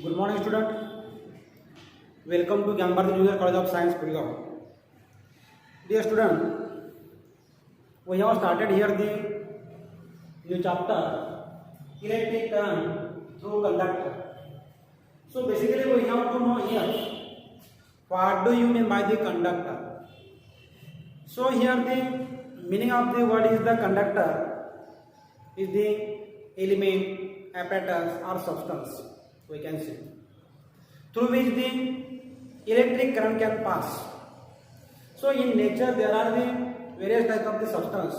Good morning, student. Welcome to Gyambardhi Junior College of Science, Gurgaon. Dear student, we have started here the new chapter, electric current through conductor. So basically, we have to know here what do you mean by the conductor. So here the meaning of the word is the conductor is the element, apparatus or substance, we can say, through which the electric current can pass. So in nature there are the various types of the substance.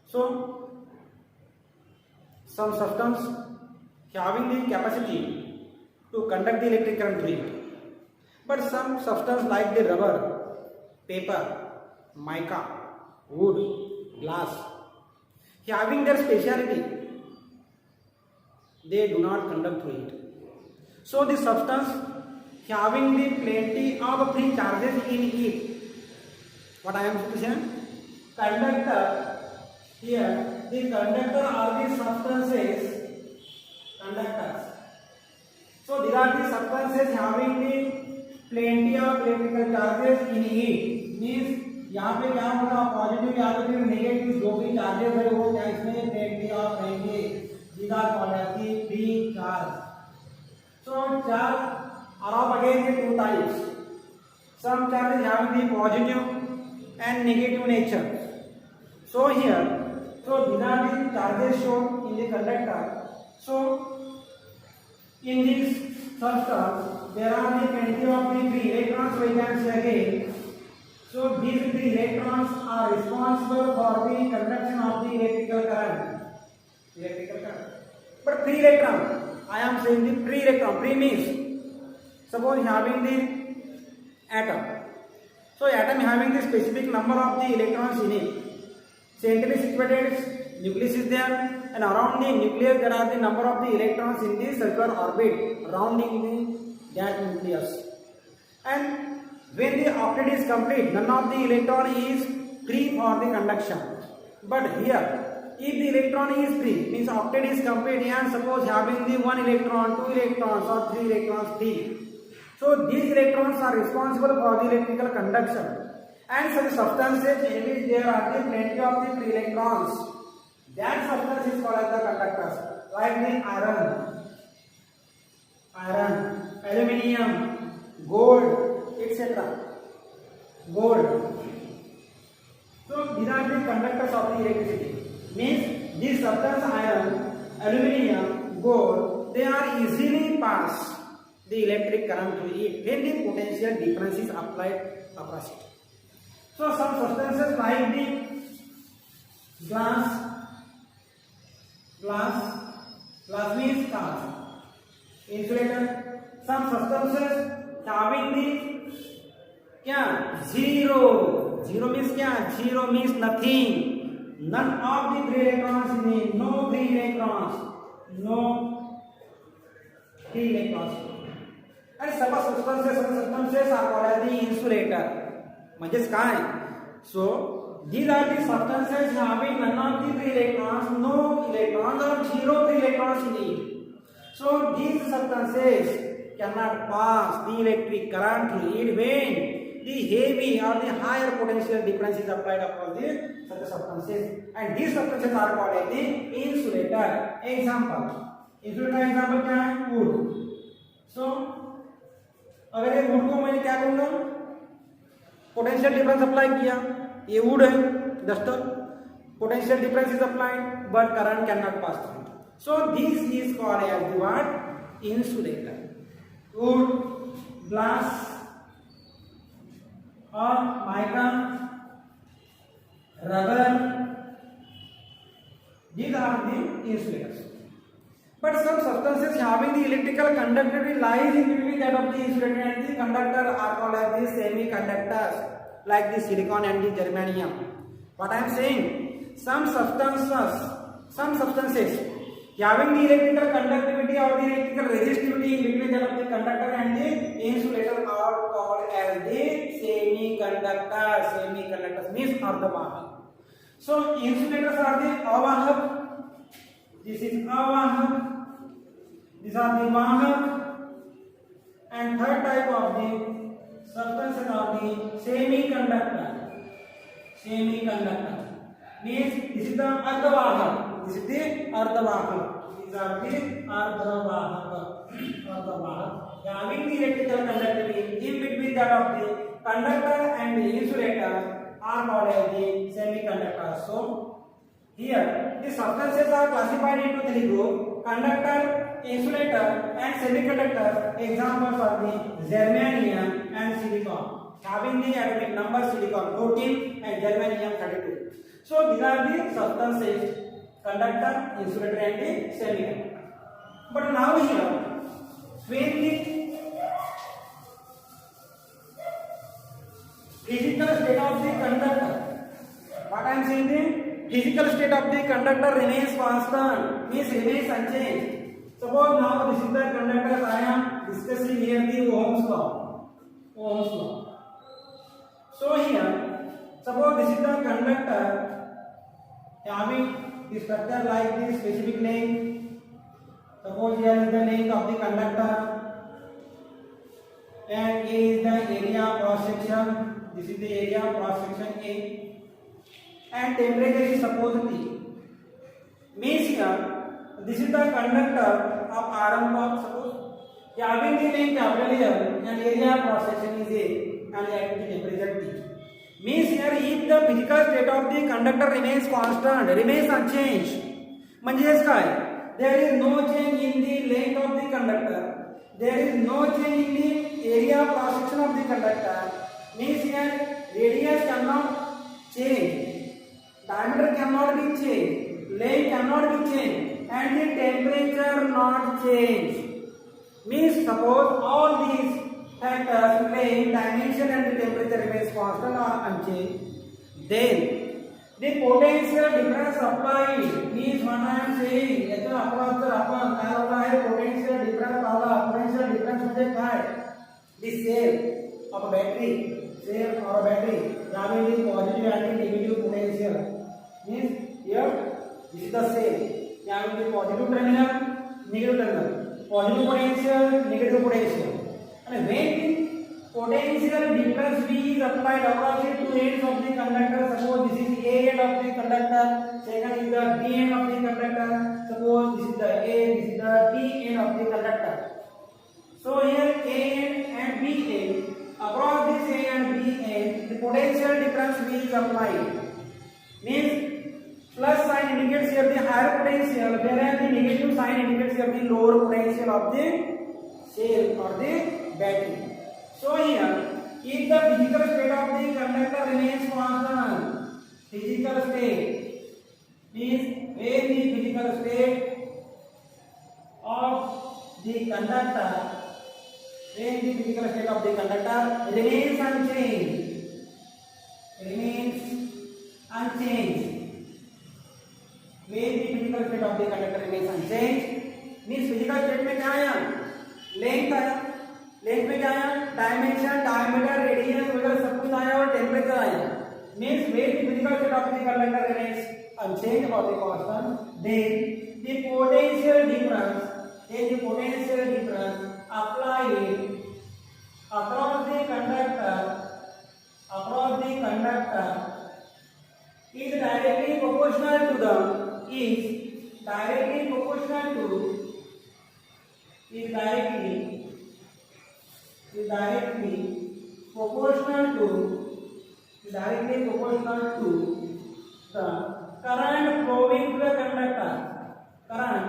So some substance having the capacity to conduct the electric current through it, but some substance like the rubber, paper, mica, wood, glass, having their speciality, they do not conduct through it. So the substance having the plenty of free charges in it, what I am saying, conductor, here the conductor are the substances, conductors. So these are the substances having the plenty of electrical charges in it, means यहाँ पे क्या होगा, positive या फिर negative जो भी charges है वो क्या इसमें प्लेंटी ऑफ रहेंगे, these are called as the free charge. So charge are of again the two types. Some charges having the positive and negative nature. So here, so these are the charges shown in the conductor. So in this substance there are the plenty of the free electrons, we can say again. So these three electrons are responsible for the conduction of the electrical current. But free electron, I am saying the free electron. Free means suppose having the atom. So atom having the specific number of the electrons in it. Centrally situated nucleus is there, and around the nucleus there are the number of the electrons in the circular orbit surrounding that nucleus. And when the octet is complete, none of the electron is free for the conduction. But here, if the electron is free, means octet is complete, and suppose having the 1 electron, 2 electrons or 3 electrons free. So these electrons are responsible for the electrical conduction. And such substances in which there are the plenty of the free electrons, that substance is called as the conductors, like the iron, aluminium, gold, etc. Gold. So these are the conductors of the electricity. Means these substance iron, aluminium, gold, they are easily pass the electric current through it when the potential difference is applied across it. So some substances like the glass means charge, insulator. Some substances having the क्या zero means क्या, zero means nothing, none of the free electrons in it, no free electrons. And some substances are called as the insulator. म्हणजेच काय, so these are the substances having none of the free electrons, no electrons or zero free electrons in it. So these substances cannot pass the electric current through it when the heavy or the higher potential difference is applied across the such substances, and these substances are called as the insulator. Insulator example क्या है, wood. So अगर ये wood को मैंने क्या करूँगा, potential difference apply किया, ये वुड है, duster, potential difference is applied but current can not pass through. So this is called as the what, insulator. Wood, glass और mica, rubber, these are the insulators. But some substances having the electrical conductivity lies in between that of the insulator and the conductor are called as the semiconductors, like the silicon and the germanium. What I am saying, some substances having the electrical conductivity or the electrical resistivity in between that of the conductor and the insulator are called as the semiconductors. Semiconductors means अर्धवाहक. So insulators are the अवाहक. This is अवाहक. These are the वाहक. and third type of the substances are the semiconductor. Semiconductor means this is the ardhavahak. This is the ardhavahak. These are the ardhavahak. Having the electrical conductivity in between that of the conductor and the insulator are called as the semiconductors. So here the substances are classified into three groups: conductor, insulator and semiconductor. Examples are the germanium and silicon, having the atomic number silicon 14 and germanium 32. So these are the substances: conductor, insulator and the semiconductor. But now here when the physical state of the conductor, what I am saying, the physical state of the conductor remains constant, means remains unchanged. Suppose now this is the conductor. I am discussing here the Ohm's law. So here, suppose this is the conductor having the structure like this, specific length. Suppose here is the length of the conductor, and A is the area cross section. This is the area cross section A, and temperature is supposed T. Means here this is the conductor of iron bar. Suppose having the length capital L and area cross section is A and the temperature T. Means here if the physical state of the conductor remains constant, remains unchanged, म्हणजेच काय, there is no change in the length of the conductor, there is no change in the area cross section of the conductor. Means here radius cannot change, diameter cannot be changed, length cannot be changed, and the temperature not change. Means suppose all these factors, length, dimension and the temperature remains constant or unchanged, then the potential difference applied means what I am saying, याचा अपवाद जर आपण काय होता आहे, potential difference आला. potential difference म्हणजे काय, the cell of a battery, having the positive and the negative potential. Means here this is the cell having the positive terminal, negative terminal, positive potential, negative potential. And when the potential difference V is applied across the two ends of the conductor, suppose this is A end of the conductor, second is the B end of the conductor, suppose this is the A, this is the B end of the conductor. So here A end and B end, across this A and B end, the potential difference V is applied. Means plus sign indicates here the higher potential, whereas the negative sign indicates here the lower potential of the cell or the battery. So here, if the physical state of the conductor remains constant, physical state means when the physical state of the conductor, remains unchanged, when the physical state of the conductor remains unchanged, means physical state में क्या आया, length आया, length में क्या आया, dimension, diameter, radius वगैरह सब कुछ आया और टेम्परेचर आया. Means when the physical state of the conductor remains unchanged or the constant, then the potential difference applied across the conductor is directly proportional to the current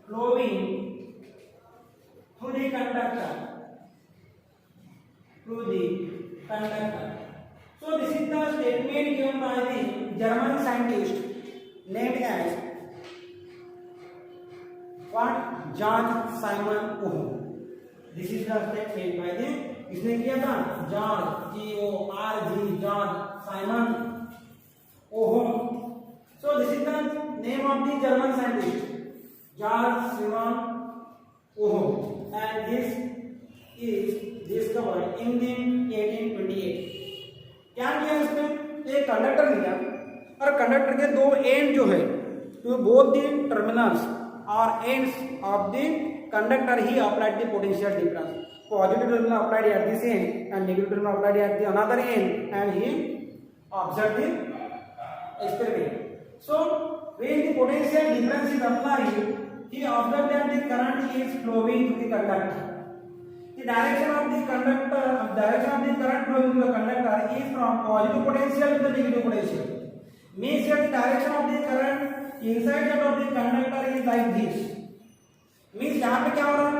flowing to the conductor, through the conductor. So this is the statement given by the German scientist named as what? George Simon Ohm. This is the statement by the, इसने किया था George, George Simon ohm. So this is the name of the German scientist, George Simon Ohm, and this is discovered in the 1828. क्या किया इसमें, एक conductor लिया और conductor के दो एंड जो है, तो बोथ द टर्मिनल्स और ends of the conductor he applied the potential difference. positive terminal applied at this end and negative terminal applied at the another end, and he observed the experiment. So when the potential difference is applied, he observed that the current is flowing to the conductor. The direction of the current flowing to the conductor is from positive potential to the negative potential. Means here the direction of the current inside of the conductor is like this. Means यहाँ पे क्या हो रहा है,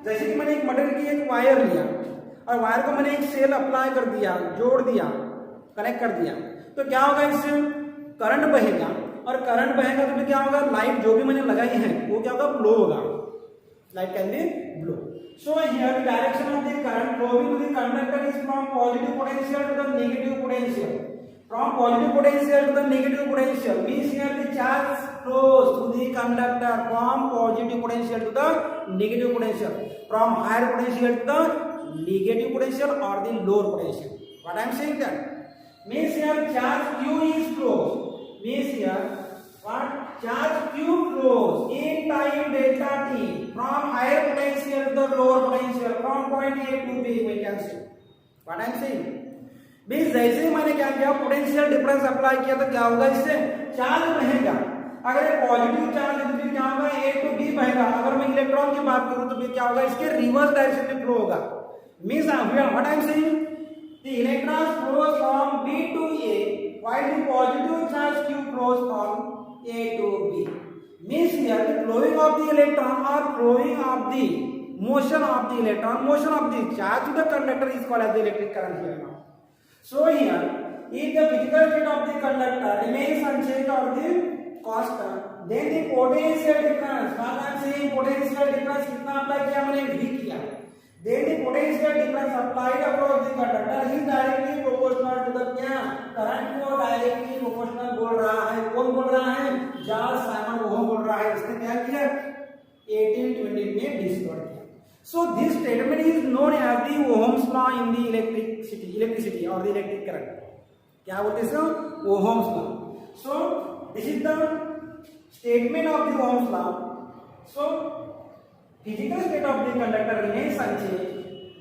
जैसे कि मैंने एक मटेरियल की एक वायर लिया और वायर को मैंने एक सेल अप्लाई कर दिया, जोड़ दिया, कनेक्ट कर दिया, तो क्या होगा, इससे करंट बहेगा और करंट बहेगा तो क्या होगा, लाइट जो भी मैंने लगाई है वो क्या होगा, फ्लो होगा, light can be flow. So here the direction of the current flowing to the conductor is from positive potential to the negative potential. From positive potential to the negative potential means here the charge flows to the conductor from positive potential to the negative potential, from higher potential to the negative potential or the lower potential. What I am saying that means here charge q is flows, means here what, charge q flows in time delta t from higher potential to the lower potential from point A to B. We can say what I am saying means जैसे ही मैंने क्या किया, potential difference apply किया तो क्या होगा, इससे charge बहेगा. अगर एक पॉजिटिव चार्ज है तो फिर क्या होगा, ए टू बी बहेगा. अगर मैं इलेक्ट्रॉन की बात करूं तो फिर क्या होगा, इसके रिवर्स डायरेक्शन में फ्लो होगा. Means what I am saying, the electron flows from B to A while the positive charge q flows from A to B. Means here the flowing of the electron और flowing of the motion of the electron, motion of the charge to the conductor is called as the electric current here. So here, if the physical state of the conductor remains unchanged or the constant, then the potential difference, what I am saying, potential difference कितना apply किया मैंने, V किया. Then the potential difference applied across the conductor is directly proportional to the क्या, current को directly proportional बोल रहा है. कौन बोल रहा है, जॉर्ज साइमन ओहम बोल रहा है. इसने क्या किया, 1820 में डिस्कवर किया. So this statement is known as the Ohm's law in the electricity or the electric current. क्या बोलते हैं इसको, Ohm's law. So this is the statement of the Ohm's law. So physical state of the conductor remains unchanged,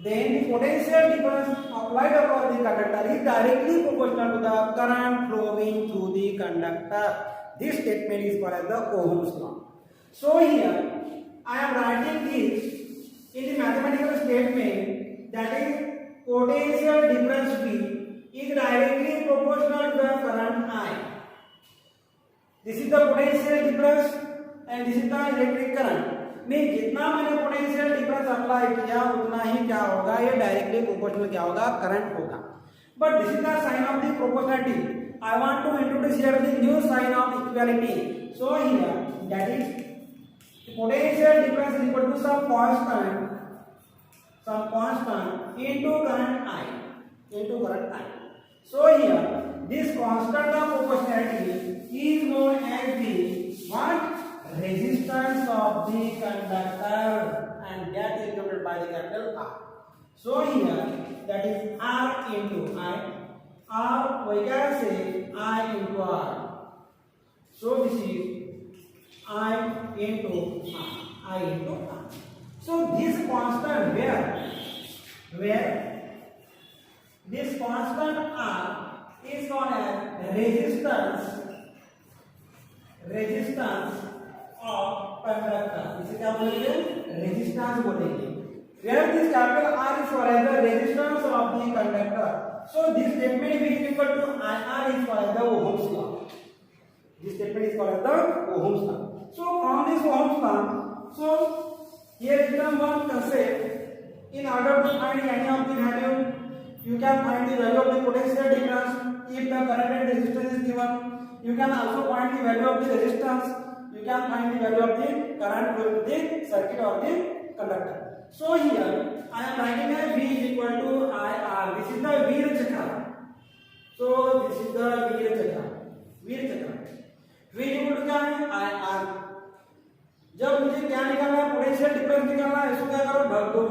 then the potential difference applied across the conductor is directly proportional to the current flowing through the conductor. This statement is called as the Ohm's law. So here I am writing this in the mathematical statement, that is potential difference V is directly proportional to the current I. This is the potential difference and this is the electric current. में जितना मैंने potential difference apply किया उतना ही क्या होगा, ये directly proportional क्या होगा, करंट होगा. But this is the sign of the proportionality. I want to introduce here the new sign of equality. So here that is potential difference is equal to some constant into current I. So here this constant of proportionality is known as the what, resistance of the conductor, and that is denoted by the capital R. So here that is R into I. R we can say I into R. So this is I into R. So this constant where this constant R is called as resistance of conductor. इसे क्या बोलेंगे, resistance बोलेंगे. Where this capital R is called as the resistance of the conductor. So this statement is equal to IR is called as the Ohm's law. This statement is called as the Ohm's law. So from this Ohm's law, so here is the one concept. In order to find any of the value, you can find the value of the potential difference if the current and resistance is given. You can also find the value of the resistance. You can find the value of the current flowing to the circuit or the conductor. So here I am writing as V is equal to IR. This is the Veer Chakra. So this is the Veer Chakra. V is equal to क्या है, IR. जब मुझे क्या निकालना है, potential difference निकालना है, इसको क्या करो, ढक दो,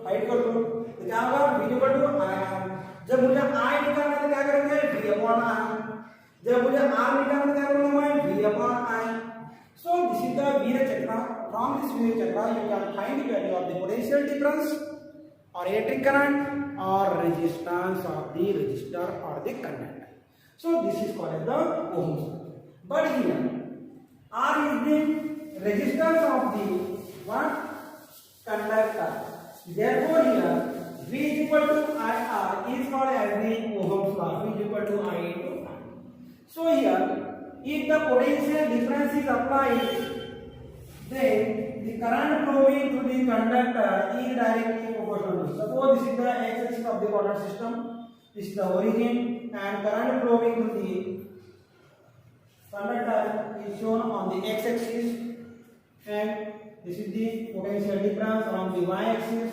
हाइड कर दो, तो क्या होगा, V इक्वल टू IR. जब मुझे I निकालना है तो क्या करेंगे, V अपॉन I. जब मुझे R निकालना है तो क्या करूंगा मैं, V upon I. So this is the Veer Chakra. From this Veer Chakra you can find the value of the potential difference or electric current or resistance of the resistor or the conductor. So this is called as the Ohm's law. But here R is the resistance of the what? Conductor. Therefore here V is equal to IR is called as the Ohm's law. V is equal to I into R. So here if the potential difference is applied, then the current flowing through the conductor is directly proportional. Suppose this is the x-axis of the coordinate system, this is the origin, and current flowing through the conductor is shown on the x-axis, and this is the potential difference on the y-axis,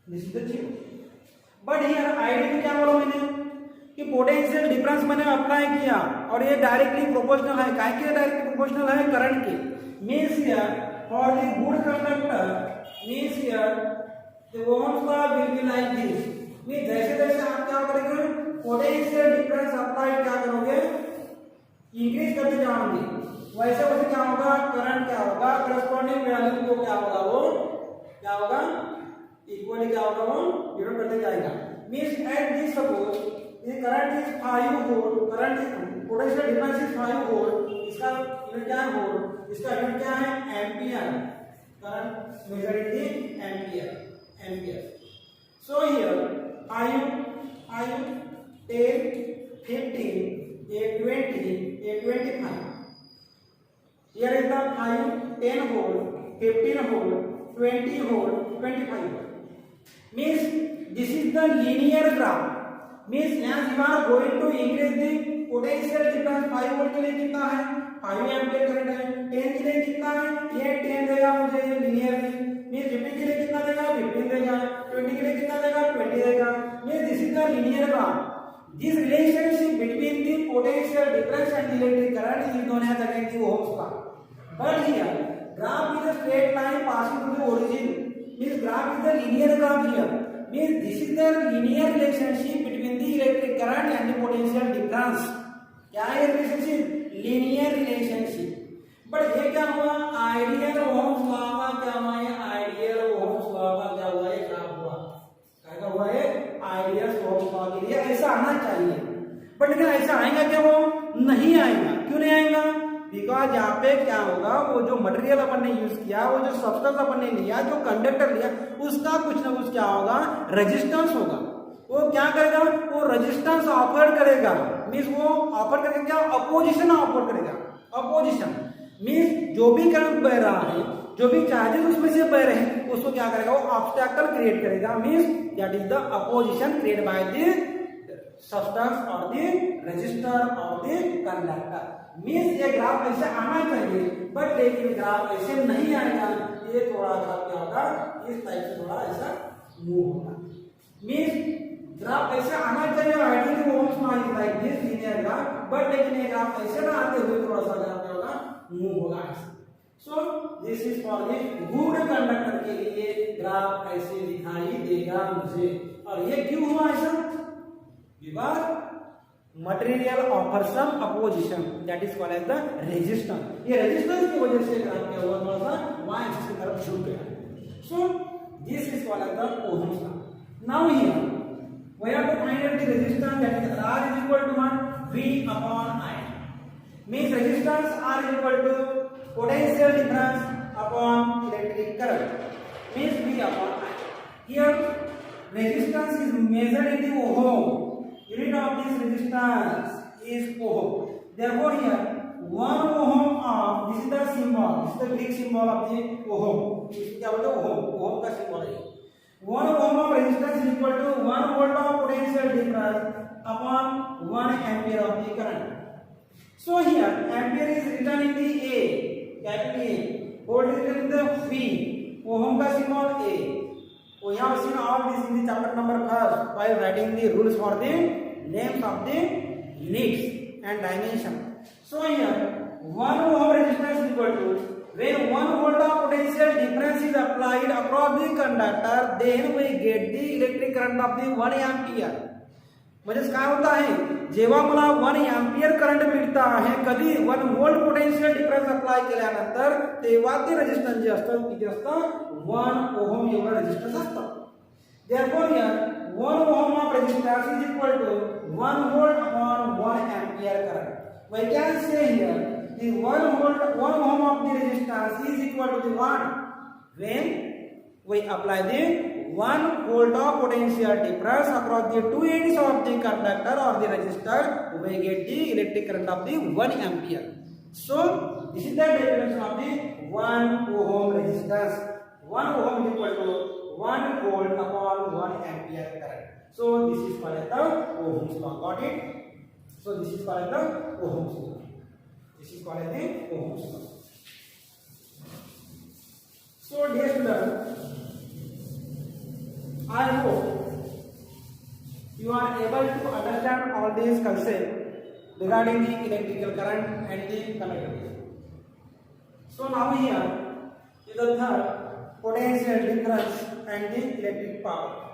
this is the 0. But here idea में क्या बोला मैंने कि potential difference मैंने apply किया और ये directly proportional है. काहे के डायरेक्टली प्रोपोर्शनल है? करंट के. Means here for the good conductor means here the Ohm's law will be like this. Means जैसे जैसे आप क्या करेंगे पोटेंशियल डिफरेंस अप्लाई क्या करोगे इंक्रीज करते जाओगे वैसे वैसे क्या होगा करंट क्या होगा करस्पॉन्डिंग वैल्यू को क्या होगा वो क्या होगा इक्वली क्या होगा वो डिवाइड करते जाएगा. मींस एट दिस सपोज ये current is 5 volt current potential difference is 5 volt इसका यूनिट क्या है वोल्ट इसका यूनिट क्या है ampere current measure in the ampere. So here 5 10 15 a 25 here is the 5 10 volt 15 volt 20 volt 25 volt means this is the linear graph. Means as you are going to increase the potential difference 5 volt के लिए कितना है 5 ampere current है 10 के लिए कितना है ये 10 देगा मुझे लिनियरली. मींस 15 के लिए कितना देगा 15 देगा 20 के लिए कितना देगा 20 देगा. Means this is the linear graph. This relationship between the potential difference and the electric current is known as again the Ohm's law. But here graph is a straight line passing through the origin. Means graph is the linear graph here. Means this is the linear relationship between the electric current and the potential difference. क्या है relationship? Linear relationship. But ये क्या हुआ ideal Ohm's law का क्या हुआ है ideal Ohm's law का क्या हुआ है ग्राफ हुआ क्या हुआ है आइडियल ओहम्स लॉ के लिए ऐसा आना चाहिए. बट लेकिन ऐसा आएगा क्या वो नहीं आएगा. क्यों नहीं आएगा? बिकॉज यहाँ पे क्या होगा वो जो मटेरियल अपन ने यूज किया वो जो सब्सटेंस अपन ने लिया जो कंडक्टर लिया उसका कुछ ना कुछ क्या होगा रेजिस्टेंस होगा. वो क्या करेगा वो रेजिस्टेंस ऑफर करेगा. मींस वो ऑफर करके क्या अपोजिशन ऑफर करेगा. अपोजिशन मींस जो भी करंट बह रहा है जो भी चार्जेस उसमें से बह रहे हैं उसको क्या करेगा वो ऑब्स्टेकल क्रिएट करेगा. Means that is the opposition created by the substance और द रेजिस्टर और द कंडक्टर. मींस ये ग्राफ ऐसे आना चाहिए बट लेकिन ग्राफ ऐसे नहीं आएगा. ये थोड़ा ग्राफ क्या होगा इस टाइप से थोड़ा ऐसा मूव होगा. मींस ग्राफ ऐसे आना चाहिए ideally Ohm's law is like this linear graph but लेकिन ये ग्राफ ऐसे ना आते हुए थोड़ा सा ग्राफ क्या होगा मूव होगा ऐसे. सो this is for the good conductor के लिए ग्राफ ऐसे दिखाई देगा मुझे. और ये क्यों हुआ ऐसा? Because material offer some opposition that is called as the resistance. ये रेजिस्टेंस की वजह से ग्राफ क्या हुआ थोड़ा सा y एक्सिस की तरफ झुक गया. So this is called as the Ohm's law. Now here we have to find out the resistance that is R is equal to what V upon I. Means resistance R is equal to potential difference upon electric current. Means V upon I. Here resistance is measured in the ohm. Unit of this resistance is ohm. Therefore here 1 ohm of this is the symbol. This is the Greek symbol of the ohm. क्या बोलते हैं ohm? Ohm का symbol है. 1 ohm of resistance is equal to 1 volt of potential difference upon 1 ampere of the current. So here ampere is written in the A, capital A. Volt is written in the V. Ohm का symbol A. We have seen all this in the chapter number 1 while writing the rules for the names of the units and dimension. So here 1 ohm resistance is equal to when 1 volt of potential difference is applied across the conductor then we get the electric current of the 1 ampere. म्हणजे काय होता आहे जेव्हा मला 1 ampere current मिळता आहे कधी 1 volt potential difference apply केल्यानंतर तेव्हा ते रेजिस्टन्स जे असतं किती असतं 1 ओहम एवढं रेजिस्टन्स असतं. Therefore here 1 ohm of resistance is equal to 1 volt upon 1 ampere current. We can say here the 1 ohm of the resistance is equal to the what? When we apply the 1 volt of potential difference across the two ends of the conductor or the resistor, we get the electric current of the 1 ampere. So this is the definition of the 1 ohm resistance. 1 ohm is equal to 1 volt upon 1 ampere current. So this is called as the Ohm's law. Got it? So this is called as the Ohm's law. This is called as the Ohm's law. So dear students, I hope you are able to understand all these concepts regarding the electrical current and the conductivity. So now here is the third, potential difference and the electric power.